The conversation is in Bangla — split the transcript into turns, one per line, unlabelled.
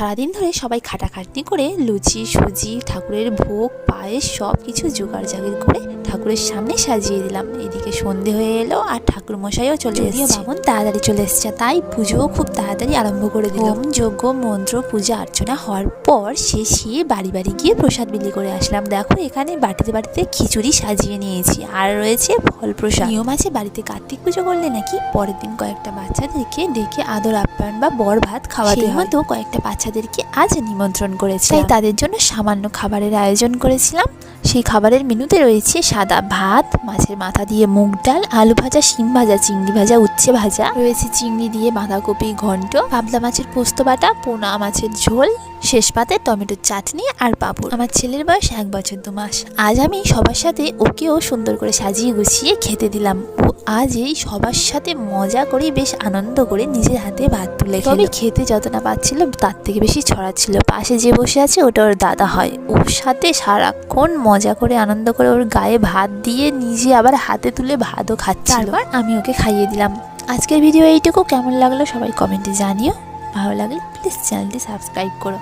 সারাদিন ধরে সবাই খাটাখাটনি করে লুচি সুজি ঠাকুরের ভোগ পায়েস সব কিছু জোগাড় জাগির করে ঠাকুরের সামনে সাজিয়ে দিলাম। এদিকে সন্ধে হয়ে এলো আর ঠাকুর মশাইও চলে এসেছে। বামুন তাড়াতাড়ি চলে এসেছে, তাই পুজোও খুব তাড়াতাড়ি আরম্ভ করে দিলাম। যজ্ঞ মন্ত্র পূজা অর্চনা হওয়ার পর শেষে বাড়ি বাড়ি গিয়ে প্রসাদ বিলি করে আসলাম। দেখো এখানে বাটিতে বাটিতে খিচুড়ি সাজিয়ে নিয়েছি আর রয়েছে ফল প্রসাদ। নিয়ম আছে বাড়িতে কার্তিক পুজো করলে নাকি পরের দিন কয়েকটা বাচ্চাদেরকে ডেকে আদর আপ্যায়ন বা বর ভাত খাওয়াতে হয়। তো কয়েকটা বাচ্চাদেরকে আজ নিমন্ত্রণ করেছি, তাই তাদের জন্য সামান্য খাবারের আয়োজন করেছিলাম। সেই খাবারের মেনুতে রয়েছে সাদা ভাত, মাছের মাথা দিয়ে মুগ ডাল, আলু ভাজা, শিম ভাজা, চিংড়ি ভাজা, উচ্ছে ভাজা, রয়েছে চিংড়ি দিয়ে বাঁধাকপি ঘন্ট, পাবদা মাছের পোস্ত বাটা, পোনা মাছের ঝোল, শেষ পাতে টমেটোর চাটনি আর পাঁপড়। আমার ছেলের বয়স 1 বছর 2 মাস। আজ আমি সবার সাথে ওকেও সুন্দর করে সাজিয়ে গুছিয়ে খেতে দিলাম। ও আজ এই সবার সাথে মজা করে বেশ আনন্দ করে নিজের হাতে ভাত তুলে তবে খেতে যত না পাচ্ছিল তার থেকে বেশি ছড়াচ্ছিল। পাশে যে বসে আছে ওটা ওর দাদা হয়, ওর সাথে সারাক্ষণ মজা করে আনন্দ করে ওর গায়ে ভাত দিয়ে নিজে আবার হাতে তুলে ভাতও খাচ্ছে। তারপর আমি ওকে খাইয়ে দিলাম। আজকের ভিডিও এইটুকু। কেমন লাগলো সবাই কমেন্টে জানিও। ভালো লাগলে প্লিজ চ্যানেলটি সাবস্ক্রাইব করো।